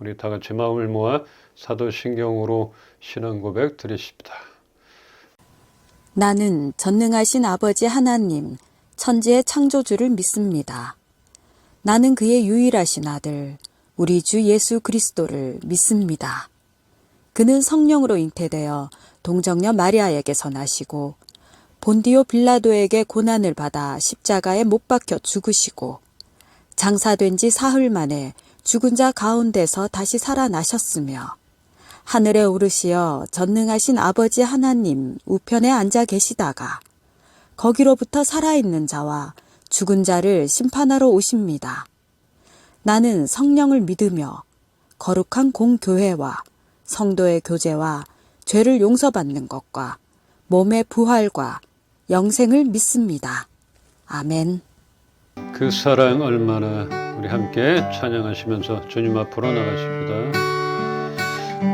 우리 다 같이 마음을 모아 사도신경으로 신앙 고백 드리십니다. 나는 전능하신 아버지 하나님, 천지의 창조주를 믿습니다. 나는 그의 유일하신 아들, 우리 주 예수 그리스도를 믿습니다. 그는 성령으로 잉태되어 동정녀 마리아에게서 나시고 본디오 빌라도에게 고난을 받아 십자가에 못 박혀 죽으시고 장사된 지 사흘 만에 죽은 자 가운데서 다시 살아나셨으며 하늘에 오르시어 전능하신 아버지 하나님 우편에 앉아 계시다가 거기로부터 살아있는 자와 죽은 자를 심판하러 오십니다. 나는 성령을 믿으며 거룩한 공교회와 성도의 교제와 죄를 용서받는 것과 몸의 부활과 영생을 믿습니다. 아멘. 그 사랑 얼마나, 우리 함께 찬양하시면서 주님 앞으로 나가십니다.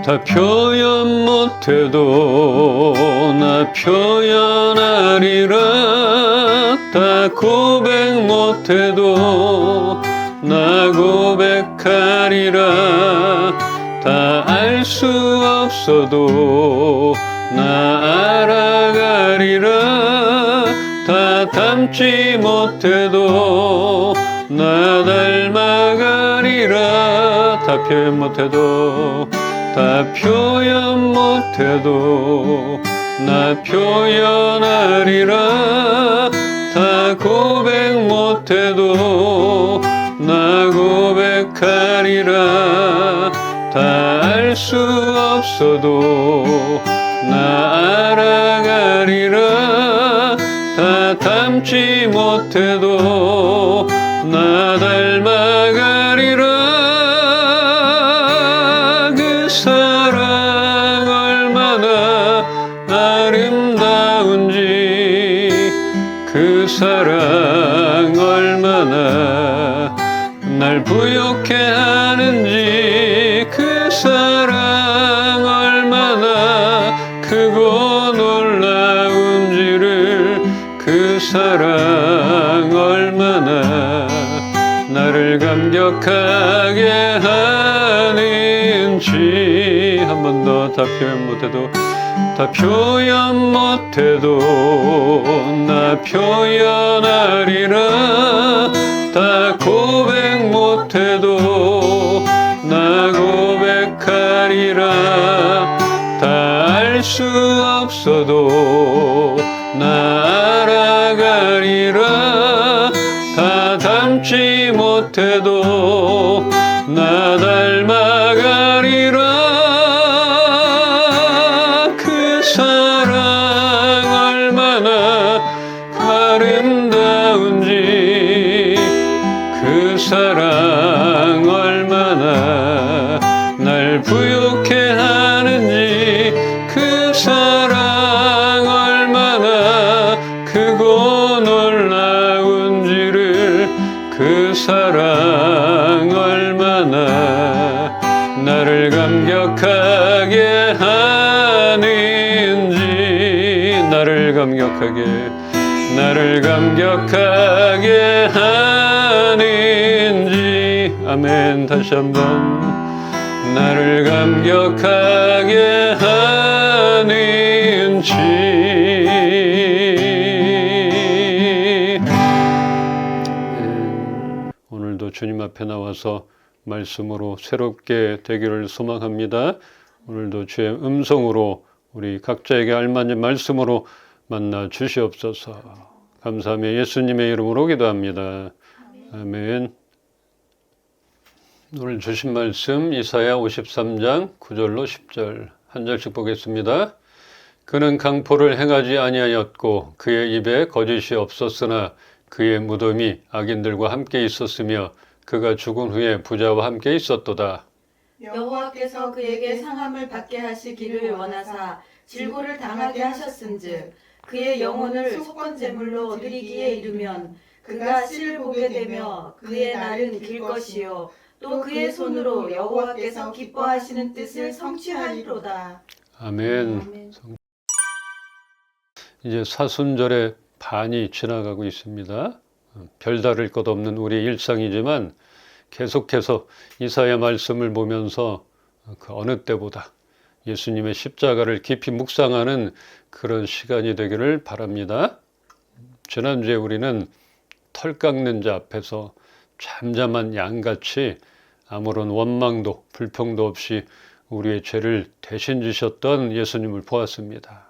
다 표현 못해도 나 표현하리라. 다 고백 못해도 나 고백하리라. 다 알 수 없어도 나 알아가리라. 다 닮지 못해도 나 닮아가리라. 다 표현 못해도 다 표현 못해도 나 표현하리라. 다 고백 못해도 나 고백하리라. 다 알 수 없어도 나 알아가리라. 다 닮지 못해도 나 닮아가리라. 그 사랑 얼마나 아름다운지, 그 사랑 얼마나 날 부욕해 하는지, 그 사랑 얼마나 크고 놀라운지를, 그 사랑 얼마나 나를 감격하게 하는지. 한 번 더. 다 표현 못해도 다 표현 못해도 나 표현하리라. 다 고백 못해도 나 고백하리라. 다 알 수 없어도 나 알아가리라. 다 닮지 못해도 나 닮아가리라. 그 사랑 얼마나 아름다운지, 그 사랑 얼마나 날 부욕해 하는지, 그 사랑 얼마나 크고 놀라운지를, 그 사랑 얼마나 나를 감격하게 하는지. 나를 감격하게 하는지. 아멘. 다시 한번. 나를 감격하게 하는지. 오늘도 주님 앞에 나와서 말씀으로 새롭게 되기를 소망합니다. 오늘도 주의 음성으로 우리 각자에게 알맞은 말씀으로 만나 주시옵소서. 감사하며 예수님의 이름으로 기도합니다. 아멘. 오늘 주신 말씀 이사야 53장 9절로 10절 한 절씩 보겠습니다. 그는 강포를 행하지 아니하였고 그의 입에 거짓이 없었으나 그의 무덤이 악인들과 함께 있었으며 그가 죽은 후에 부자와 함께 있었도다. 여호와께서 그에게 상함을 받게 하시기를 원하사 질고를 당하게 하셨은즉 그의 영혼을 속건 제물로 드리기에 이르면 그가 씨를 보게 되며 그의 날은 길 것이요 또 그의 손으로 여호와께서 기뻐하시는 뜻을 성취하리로다. 아멘. 이제 사순절의 반이 지나가고 있습니다. 별다를 것 없는 우리의 일상이지만 계속해서 이사야 말씀을 보면서 그 어느 때보다 예수님의 십자가를 깊이 묵상하는 그런 시간이 되기를 바랍니다. 지난주에 우리는 털 깎는 자 앞에서 잠잠한 양같이 아무런 원망도 불평도 없이 우리의 죄를 대신 지셨던 예수님을 보았습니다.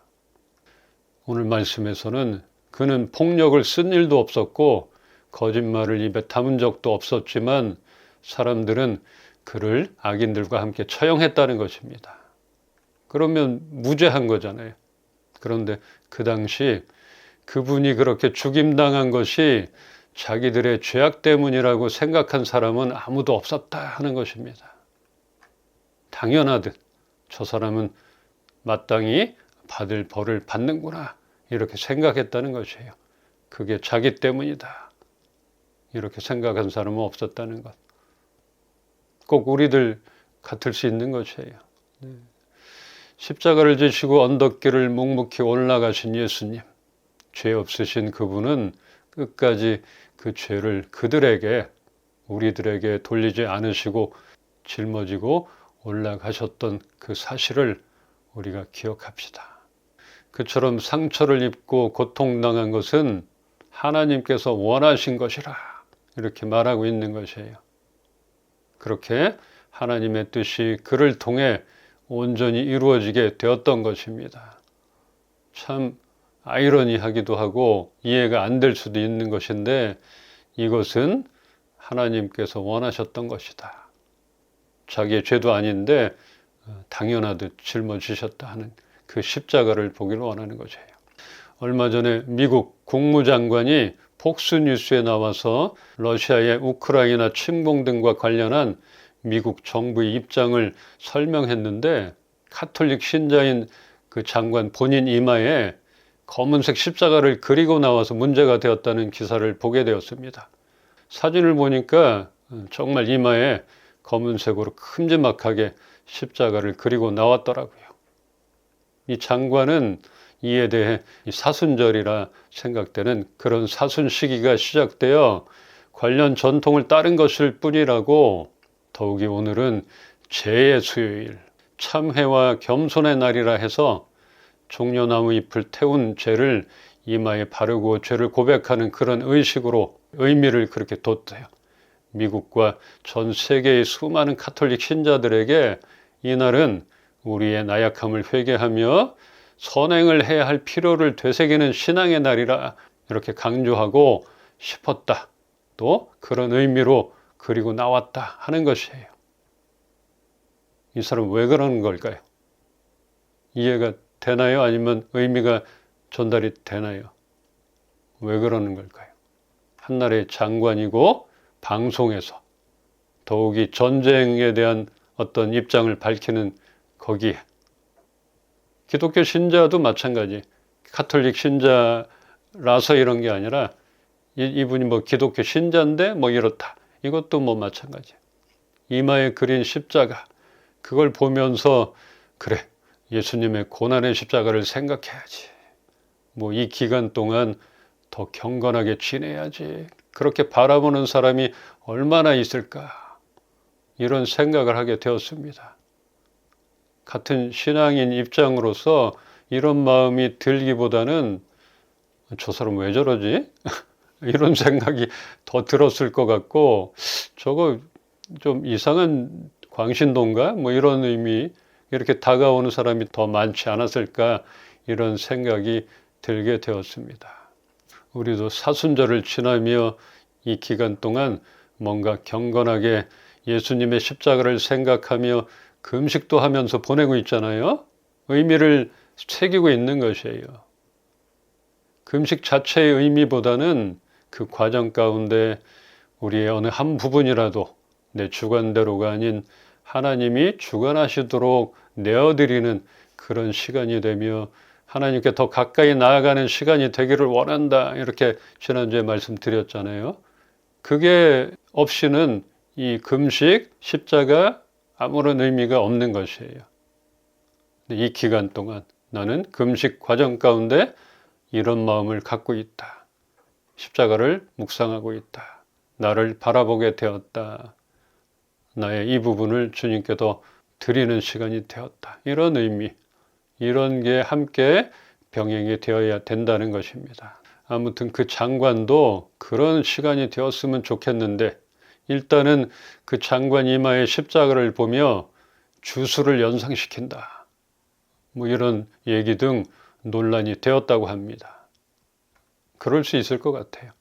오늘 말씀에서는 그는 폭력을 쓴 일도 없었고 거짓말을 입에 담은 적도 없었지만 사람들은 그를 악인들과 함께 처형했다는 것입니다. 그러면 무죄한 거잖아요. 그런데 그 당시 그분이 그렇게 죽임당한 것이 자기들의 죄악 때문이라고 생각한 사람은 아무도 없었다 하는 것입니다. 당연하듯 저 사람은 마땅히 받을 벌을 받는구나 이렇게 생각했다는 것이에요. 그게 자기 때문이다 이렇게 생각한 사람은 없었다는 것. 꼭 우리들 같을 수 있는 것이에요. 십자가를 지시고 언덕길을 묵묵히 올라가신 예수님, 죄 없으신 그분은 끝까지 그 죄를 그들에게, 우리들에게 돌리지 않으시고 짊어지고 올라가셨던 그 사실을 우리가 기억합시다. 그처럼 상처를 입고 고통당한 것은 하나님께서 원하신 것이라 이렇게 말하고 있는 것이에요. 그렇게 하나님의 뜻이 그를 통해 온전히 이루어지게 되었던 것입니다. 참 아이러니하기도 하고 이해가 안 될 수도 있는 것인데 이것은 하나님께서 원하셨던 것이다. 자기의 죄도 아닌데 당연하듯 짊어지셨다 하는 그 십자가를 보기를 원하는 것이에요. 얼마 전에 미국 국무장관이 폭스뉴스에 나와서 러시아의 우크라이나 침공 등과 관련한 미국 정부의 입장을 설명했는데 카톨릭 신자인 그 장관 본인 이마에 검은색 십자가를 그리고 나와서 문제가 되었다는 기사를 보게 되었습니다. 사진을 보니까 정말 이마에 검은색으로 큼지막하게 십자가를 그리고 나왔더라고요. 이 장관은 이에 대해 사순절이라 생각되는 그런 사순 시기가 시작되어 관련 전통을 따른 것일 뿐이라고 더욱이 오늘은 죄의 수요일, 참회와 겸손의 날이라 해서 종려나무 잎을 태운 죄를 이마에 바르고 죄를 고백하는 그런 의식으로 의미를 그렇게 뒀대요. 미국과 전 세계의 수많은 카톨릭 신자들에게 이날은 우리의 나약함을 회개하며 선행을 해야 할 필요를 되새기는 신앙의 날이라 이렇게 강조하고 싶었다. 또 그런 의미로 그리고 나왔다 하는 것이에요. 이 사람 왜 그러는 걸까요? 이해가 되나요? 아니면 의미가 전달이 되나요? 왜 그러는 걸까요? 한나라의 장관이고 방송에서 더욱이 전쟁에 대한 어떤 입장을 밝히는 거기에 기독교 신자도 마찬가지. 카톨릭 신자라서 이런 게 아니라 이분이 뭐 기독교 신자인데 뭐 이렇다. 이것도 뭐 마찬가지. 이마에 그린 십자가 그걸 보면서 그래 예수님의 고난의 십자가를 생각해야지. 뭐 이 기간 동안 더 경건하게 지내야지. 그렇게 바라보는 사람이 얼마나 있을까. 이런 생각을 하게 되었습니다. 같은 신앙인 입장으로서 이런 마음이 들기보다는 저 사람 왜 저러지? 이런 생각이 더 들었을 것 같고 저거 좀 이상한 광신도인가? 뭐 이런 의미 이렇게 다가오는 사람이 더 많지 않았을까 이런 생각이 들게 되었습니다. 우리도 사순절을 지나며 이 기간 동안 뭔가 경건하게 예수님의 십자가를 생각하며 금식도 하면서 보내고 있잖아요. 의미를 새기고 있는 것이에요. 금식 자체의 의미보다는 그 과정 가운데 우리의 어느 한 부분이라도 내 주관대로가 아닌 하나님이 주관하시도록 내어드리는 그런 시간이 되며 하나님께 더 가까이 나아가는 시간이 되기를 원한다. 이렇게 지난주에 말씀드렸잖아요. 그게 없이는 이 금식, 십자가 아무런 의미가 없는 것이에요. 이 기간 동안 나는 금식 과정 가운데 이런 마음을 갖고 있다. 십자가를 묵상하고 있다. 나를 바라보게 되었다. 나의 이 부분을 주님께 더 드리는 시간이 되었다. 이런 의미, 이런 게 함께 병행이 되어야 된다는 것입니다. 아무튼 그 장관도 그런 시간이 되었으면 좋겠는데 일단은 그 장관 이마의 십자가를 보며 주수를 연상시킨다. 뭐 이런 얘기 등 논란이 되었다고 합니다. 그럴 수 있을 것 같아요.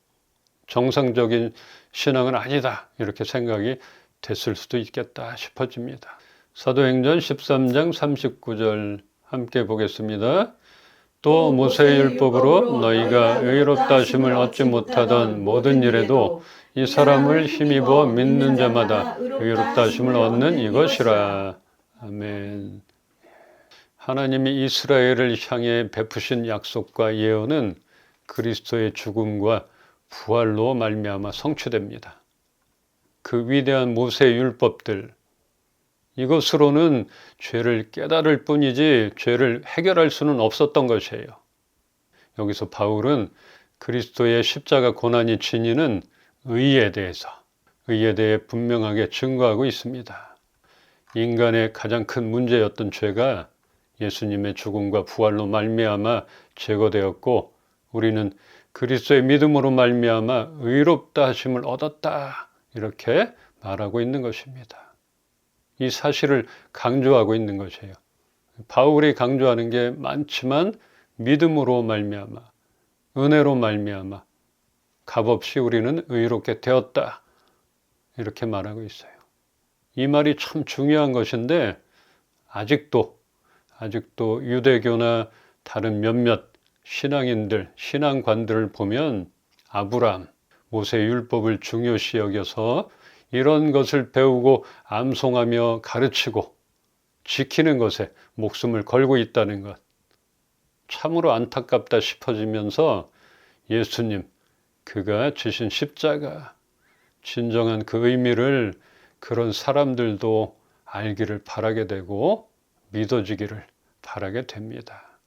정상적인 신앙은 아니다. 이렇게 생각이 됐을 수도 있겠다 싶어집니다. 사도행전 13장 39절 함께 보겠습니다. 또 모세의 율법으로 너희가 의롭다 하심을 얻지 못하던 모든 일에도 이 사람을 힘입어 믿는 자마다 의롭다 하심을 얻는 이것이라. 아멘. 하나님이 이스라엘을 향해 베푸신 약속과 예언은 그리스도의 죽음과 부활로 말미암아 성취됩니다. 그 위대한 모세의 율법들, 이것으로는 죄를 깨달을 뿐이지 죄를 해결할 수는 없었던 것이에요. 여기서 바울은 그리스도의 십자가 고난이 지니는 의에 대해 분명하게 증거하고 있습니다. 인간의 가장 큰 문제였던 죄가 예수님의 죽음과 부활로 말미암아 제거되었고 우리는 그리스도의 믿음으로 말미암아 의롭다 하심을 얻었다. 이렇게 말하고 있는 것입니다. 이 사실을 강조하고 있는 것이에요. 바울이 강조하는 게 많지만 믿음으로 말미암아, 은혜로 말미암아 값없이 우리는 의롭게 되었다. 이렇게 말하고 있어요. 이 말이 참 중요한 것인데 아직도 유대교나 다른 몇몇 신앙인들, 신앙관들을 보면 아브라함, 모세의 율법을 중요시 여겨서 이런 것을 배우고 암송하며 가르치고 지키는 것에 목숨을 걸고 있다는 것. 참으로 안타깝다 싶어지면서 예수님, 그가 지신 십자가, 진정한 그 의미를 그런 사람들도 알기를 바라게 되고 믿어지기를 바라게 됩니다.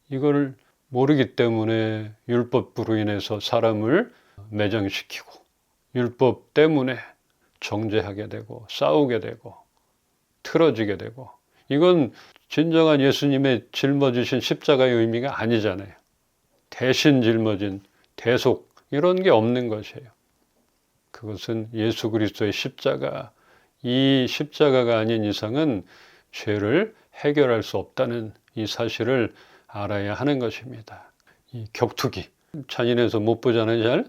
이걸 모르기 때문에 율법으로 인해서 사람을 매장시키고 율법 때문에 정죄하게 되고 싸우게 되고 틀어지게 되고 이건 진정한 예수님의 짊어지신 십자가의 의미가 아니잖아요. 대신 짊어진 대속 이런 게 없는 것이에요. 그것은 예수 그리스도의 십자가, 이 십자가가 아닌 이상은 죄를 해결할 수 없다는 이 사실을 알아야 하는 것입니다. 이 격투기, 잔인해서 못 보잖아요, 잘?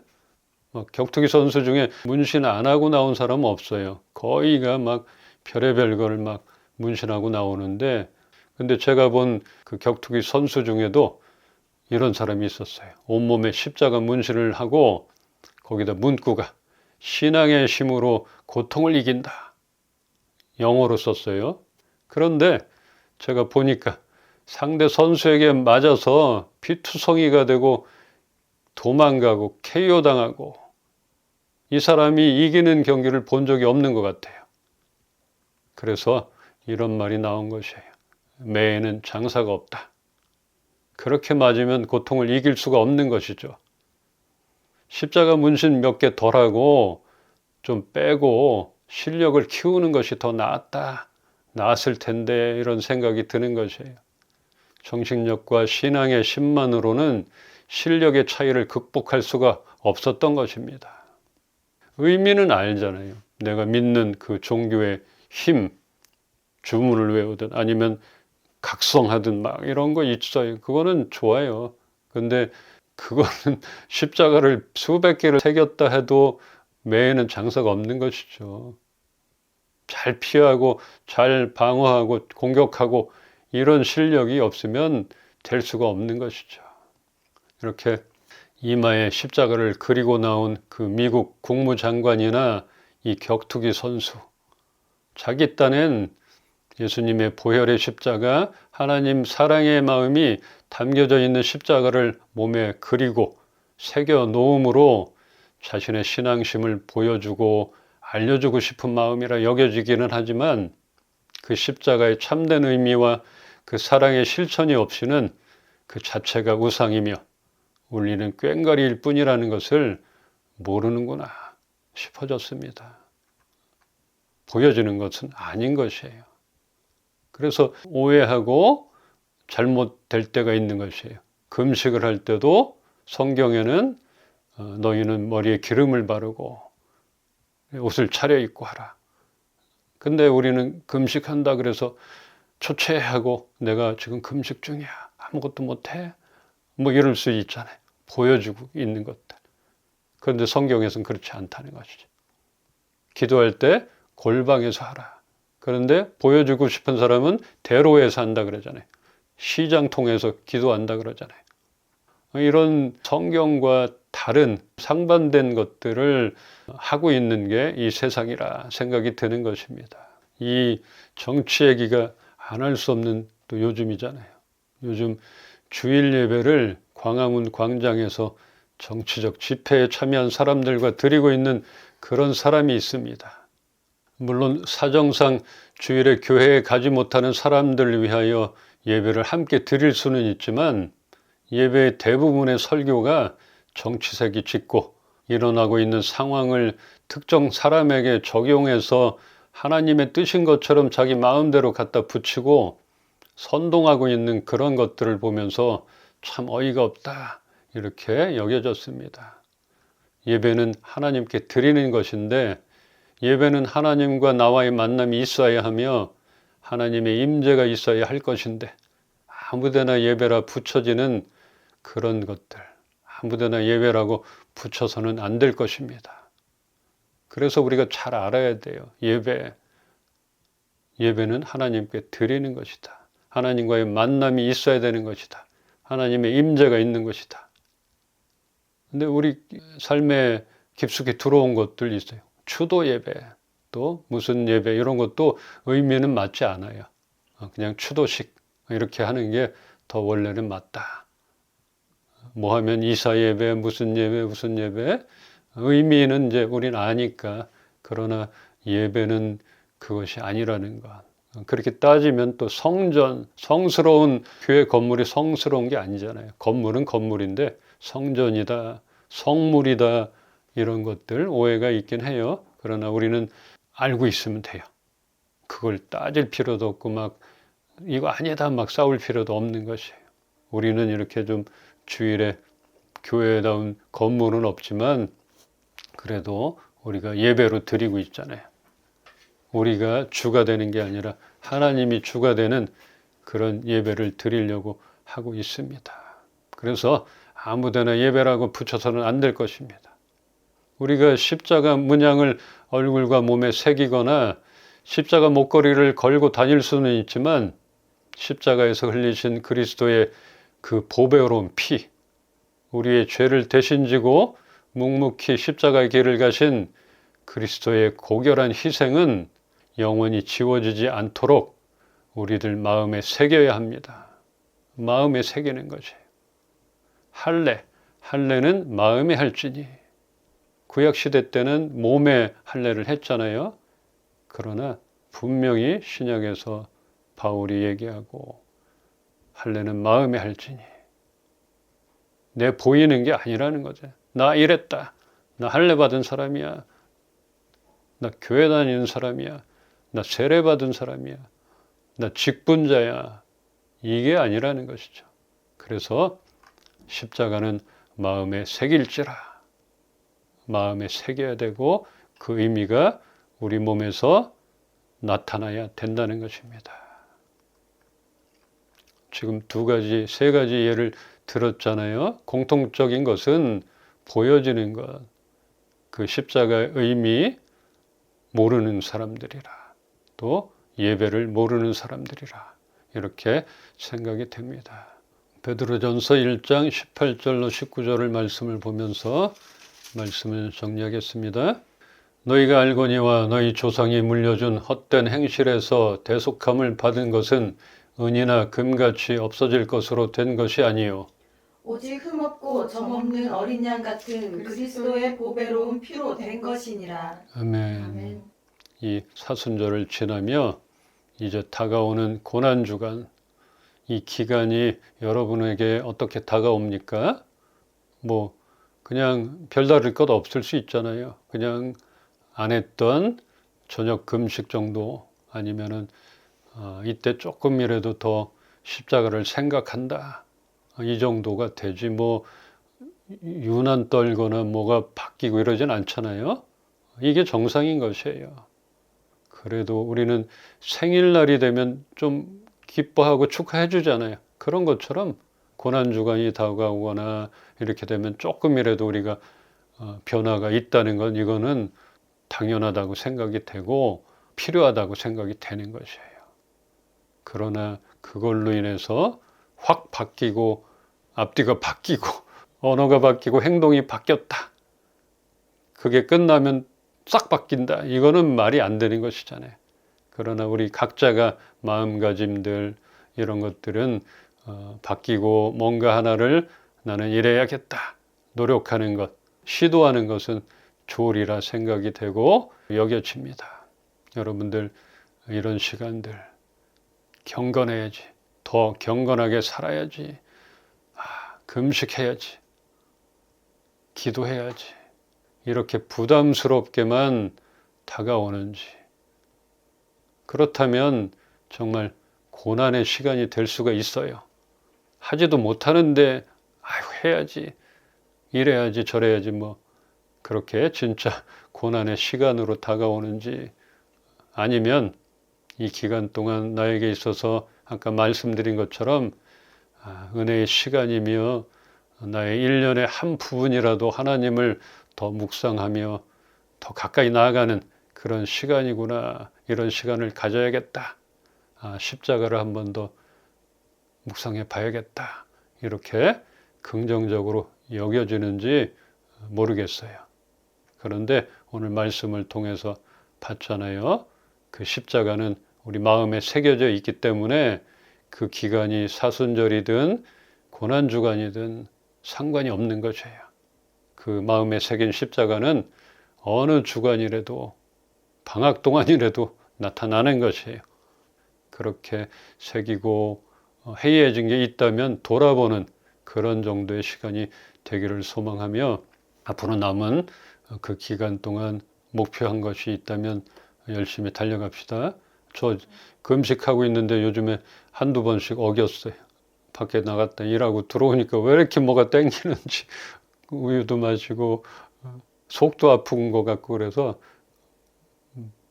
격투기 선수 중에 문신 안 하고 나온 사람은 없어요. 거의가 막 별의별 걸 막 문신하고 나오는데, 근데 제가 본 그 격투기 선수 중에도 이런 사람이 있었어요. 온몸에 십자가 문신을 하고 거기다 문구가 신앙의 힘으로 고통을 이긴다. 영어로 썼어요. 그런데 제가 보니까 상대 선수에게 맞아서 피투성이가 되고 도망가고 KO 당하고 이 사람이 이기는 경기를 본 적이 없는 것 같아요. 그래서 이런 말이 나온 것이에요. 매에는 장사가 없다. 그렇게 맞으면 고통을 이길 수가 없는 것이죠. 십자가 문신 몇 개 덜하고 좀 빼고 실력을 키우는 것이 더 나았을 텐데 이런 생각이 드는 것이에요. 정신력과 신앙의 힘만으로는 실력의 차이를 극복할 수가 없었던 것입니다. 의미는 알잖아요. 내가 믿는 그 종교의 힘, 주문을 외우든 아니면 각성하든 막 이런 거 있어요. 그거는 좋아요. 근데 그거는 십자가를 수백 개를 새겼다 해도 매에는 장사가 없는 것이죠. 잘 피하고 잘 방어하고 공격하고 이런 실력이 없으면 될 수가 없는 것이죠. 이렇게 이마에 십자가를 그리고 나온 그 미국 국무장관이나 이 격투기 선수, 자기 딴엔 예수님의 보혈의 십자가, 하나님 사랑의 마음이 담겨져 있는 십자가를 몸에 그리고 새겨 놓음으로 자신의 신앙심을 보여주고 알려주고 싶은 마음이라 여겨지기는 하지만 그 십자가의 참된 의미와 그 사랑의 실천이 없이는 그 자체가 우상이며 울리는 꽹과리일 뿐이라는 것을 모르는구나 싶어졌습니다. 보여지는 것은 아닌 것이에요. 그래서 오해하고 잘못될 때가 있는 것이에요. 금식을 할 때도 성경에는 너희는 머리에 기름을 바르고 옷을 차려입고 하라. 근데 우리는 금식한다 그래서 초췌하고 내가 지금 금식 중이야. 아무것도 못해. 뭐 이럴 수 있잖아요. 보여주고 있는 것들. 그런데 성경에서는 그렇지 않다는 것이죠. 기도할 때 골방에서 하라. 그런데 보여주고 싶은 사람은 대로에서 한다 그러잖아요. 시장 통해서 기도한다 그러잖아요. 이런 성경과 다른 상반된 것들을 하고 있는 게 이 세상이라 생각이 드는 것입니다. 이 정치 얘기가 안 할 수 없는 또 요즘이잖아요. 요즘 주일 예배를 광화문 광장에서 정치적 집회에 참여한 사람들과 드리고 있는 그런 사람이 있습니다. 물론 사정상 주일에 교회에 가지 못하는 사람들을 위하여 예배를 함께 드릴 수는 있지만 예배의 대부분의 설교가 정치색이 짙고 일어나고 있는 상황을 특정 사람에게 적용해서 하나님의 뜻인 것처럼 자기 마음대로 갖다 붙이고 선동하고 있는 그런 것들을 보면서 참 어이가 없다 이렇게 여겨졌습니다. 예배는 하나님께 드리는 것인데 예배는 하나님과 나와의 만남이 있어야 하며 하나님의 임재가 있어야 할 것인데 아무데나 예배라 붙여지는 그런 것들 아무데나 예배라고 붙여서는 안 될 것입니다. 그래서 우리가 잘 알아야 돼요. 예배는 하나님께 드리는 것이다. 하나님과의 만남이 있어야 되는 것이다. 하나님의 임재가 있는 것이다. 근데 우리 삶에 깊숙이 들어온 것들 있어요. 추도 예배, 또 무슨 예배 이런 것도 의미는 맞지 않아요. 그냥 추도식 이렇게 하는 게 더 원래는 맞다. 뭐 하면 이사 예배, 무슨 예배 의미는 이제 우린 아니까 그러나 예배는 그것이 아니라는 것. 그렇게 따지면 또 성스러운 교회 건물이 성스러운 게 아니잖아요. 건물은 건물인데 성전이다, 성물이다 이런 것들 오해가 있긴 해요. 그러나 우리는 알고 있으면 돼요. 그걸 따질 필요도 없고 막 이거 아니다 막 싸울 필요도 없는 것이에요. 우리는 이렇게 좀 주일에 교회다운 건물은 없지만 그래도 우리가 예배로 드리고 있잖아요. 우리가 주가 되는 게 아니라 하나님이 주가 되는 그런 예배를 드리려고 하고 있습니다. 그래서 아무데나 예배라고 붙여서는 안 될 것입니다. 우리가 십자가 문양을 얼굴과 몸에 새기거나 십자가 목걸이를 걸고 다닐 수는 있지만 십자가에서 흘리신 그리스도의 그 보배로운 피, 우리의 죄를 대신 지고 묵묵히 십자가의 길을 가신 그리스도의 고결한 희생은 영원히 지워지지 않도록 우리들 마음에 새겨야 합니다. 마음에 새기는 것이. 할례는 마음에 할지니. 구약시대 때는 몸에 할례를 했잖아요. 그러나 분명히 신약에서 바울이 얘기하고 할례는 마음에 할지니. 내 보이는 게 아니라는 거죠. 나 이랬다. 나 할례 받은 사람이야. 나 교회 다니는 사람이야. 나 세례 받은 사람이야. 나 직분자야. 이게 아니라는 것이죠. 그래서 십자가는 마음에 새길지라. 마음에 새겨야 되고 그 의미가 우리 몸에서 나타나야 된다는 것입니다. 지금 세 가지 예를 들었잖아요. 공통적인 것은 보여지는 것. 그 십자가의 의미 모르는 사람들이라. 또 예배를 모르는 사람들이라. 이렇게 생각이 됩니다. 베드로전서 1장 18절로 19절을 말씀을 보면서 말씀을 정리하겠습니다. 너희가 알거니와 너희 조상이 물려준 헛된 행실에서 대속함을 받은 것은 은이나 금같이 없어질 것으로 된 것이 아니요 오직 흠없고 점없는 어린 양 같은 그리스도의 보배로운 피로 된 것이니라. 아멘. 아멘. 이 사순절을 지나며 이제 다가오는 고난주간, 이 기간이 여러분에게 어떻게 다가옵니까? 뭐 그냥 별다를 것 없을 수 있잖아요. 그냥 안 했던 저녁 금식 정도 아니면은 이때 조금이라도 더 십자가를 생각한다. 이 정도가 되지 뭐 유난 떨거나 뭐가 바뀌고 이러진 않잖아요. 이게 정상인 것이에요. 그래도 우리는 생일날이 되면 좀 기뻐하고 축하해 주잖아요. 그런 것처럼 고난주간이 다가오거나 이렇게 되면 조금이라도 우리가 변화가 있다는 건 이거는 당연하다고 생각이 되고 필요하다고 생각이 되는 것이에요. 그러나 그걸로 인해서 확 바뀌고 앞뒤가 바뀌고 언어가 바뀌고 행동이 바뀌었다. 그게 끝나면 싹 바뀐다. 이거는 말이 안 되는 것이잖아요. 그러나 우리 각자가 마음가짐들 이런 것들은 바뀌고 뭔가 하나를 나는 이래야겠다. 노력하는 것, 시도하는 것은 좋으리라 생각이 되고 여겨집니다. 여러분들 이런 시간들 경건해야지. 더 경건하게 살아야지. 금식해야지. 기도해야지. 이렇게 부담스럽게만 다가오는지. 그렇다면 정말 고난의 시간이 될 수가 있어요. 하지도 못하는데 해야지. 이래야지 저래야지 뭐 그렇게 진짜 고난의 시간으로 다가오는지 아니면 이 기간 동안 나에게 있어서 아까 말씀드린 것처럼 은혜의 시간이며 나의 일년의 한 부분이라도 하나님을 더 묵상하며 더 가까이 나아가는 그런 시간이구나. 이런 시간을 가져야겠다. 십자가를 한 번 더 묵상해 봐야겠다. 이렇게 긍정적으로 여겨지는지 모르겠어요. 그런데 오늘 말씀을 통해서 봤잖아요. 그 십자가는 우리 마음에 새겨져 있기 때문에 그 기간이 사순절이든 고난주간이든 상관이 없는 것이에요. 그 마음에 새긴 십자가는 어느 주간이라도 방학 동안이라도 나타나는 것이에요. 그렇게 새기고 해이해진 게 있다면 돌아보는 그런 정도의 시간이 되기를 소망하며 앞으로 남은 그 기간 동안 목표한 것이 있다면 열심히 달려갑시다. 저 금식하고 있는데 요즘에 한두 번씩 어겼어요. 밖에 나갔다 일하고 들어오니까 왜 이렇게 뭐가 땡기는지 우유도 마시고 속도 아픈 것 같고 그래서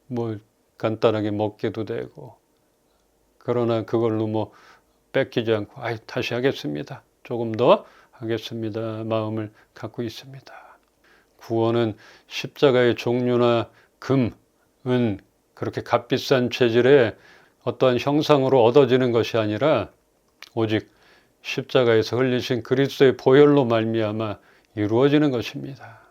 뭐 간단하게 먹게도 되고 그러나 그걸로 뭐 뺏기지 않고 다시 하겠습니다. 조금 더 하겠습니다. 마음을 갖고 있습니다. 구원은 십자가의 종류나 금, 은 그렇게 값비싼 재질의 어떠한 형상으로 얻어지는 것이 아니라 오직 십자가에서 흘리신 그리스도의 보혈로 말미암아 이루어지는 것입니다.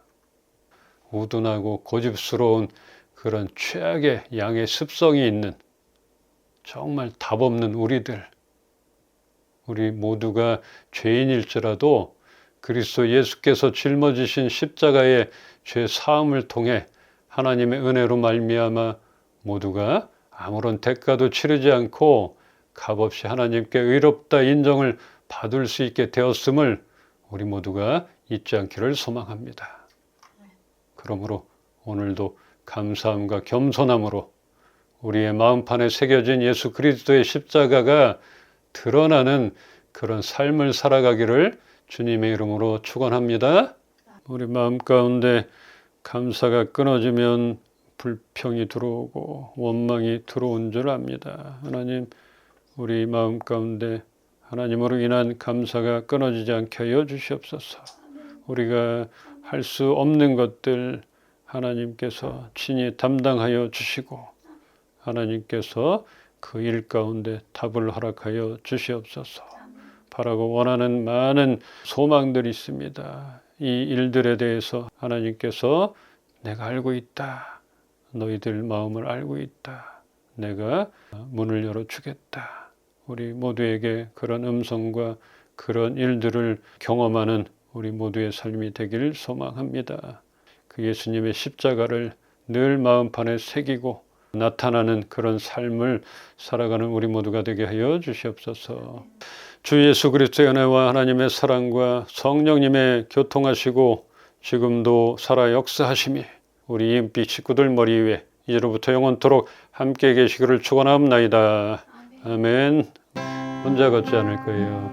우둔하고 고집스러운 그런 최악의 양의 습성이 있는 정말 답 없는 우리 모두가 죄인일지라도 그리스도 예수께서 짊어지신 십자가의 죄 사함을 통해 하나님의 은혜로 말미암아 모두가 아무런 대가도 치르지 않고 값없이 하나님께 의롭다 인정을 받을 수 있게 되었음을 우리 모두가 잊지 않기를 소망합니다. 그러므로 오늘도 감사함과 겸손함으로 우리의 마음판에 새겨진 예수 그리스도의 십자가가 드러나는 그런 삶을 살아가기를 주님의 이름으로 축원합니다. 우리 마음 가운데 감사가 끊어지면 불평이 들어오고 원망이 들어온 줄 압니다. 하나님, 우리 마음 가운데 하나님으로 인한 감사가 끊어지지 않게 하여 주시옵소서. 우리가 할 수 없는 것들 하나님께서 친히 담당하여 주시고 하나님께서 그 일 가운데 답을 허락하여 주시옵소서. 바라고 원하는 많은 소망들이 있습니다. 이 일들에 대해서 하나님께서 내가 알고 있다. 너희들 마음을 알고 있다. 내가 문을 열어주겠다. 우리 모두에게 그런 음성과 그런 일들을 경험하는 우리 모두의 삶이 되기를 소망합니다. 그 예수님의 십자가를 늘 마음판에 새기고 나타나는 그런 삶을 살아가는 우리 모두가 되게 하여 주시옵소서. 주 예수 그리스도의 은혜와 하나님의 사랑과 성령님의 교통하시고 지금도 살아 역사하심이 우리 EMP 식구들 머리 위에 이제로부터 영원토록 함께 계시기를 축원하옵나이다. 아멘. 혼자 걷지 않을 거예요.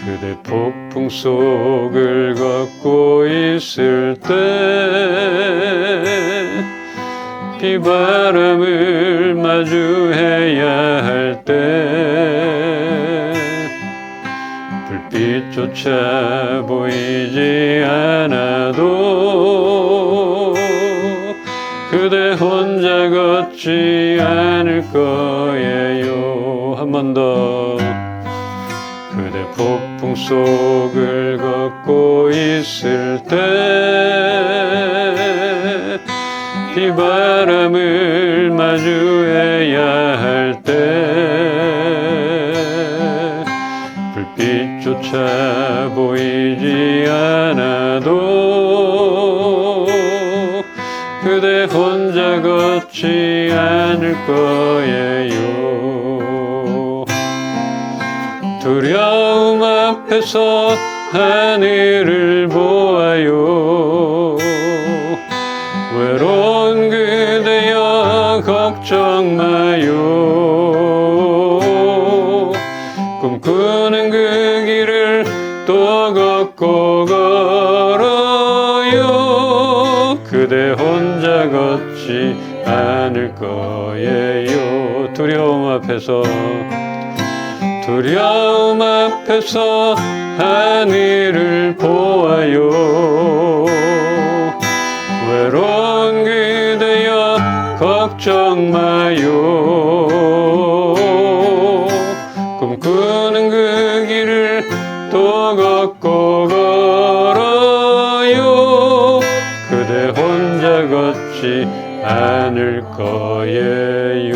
그대 폭풍 속을 걷고 있을 때, 비바람을 마주해야 할 때, 불빛조차 보이지 않아도 그대 혼자 걷지 않을 거예요. 한 번 더. 그대 폭풍 속을 걷고 있을 때, 비바람을 마주해야 할 때, 불빛조차 보이지 않아도 그대 혼자 걷지 않을 거예요. 두려움 앞에서 하늘을 보아요. 외로운 그대여 걱정 마요. 꿈꾸는 그 길을 또 걷고 걸어요. 그대 혼자 걷지 않을 거예요. 두려움 앞에서 하늘을 보아요. 외로운 그대여 걱정 마요. 꿈꾸는 그 길을 또 걷고 걸어요. 그대 혼자 걷지 않을 거예요.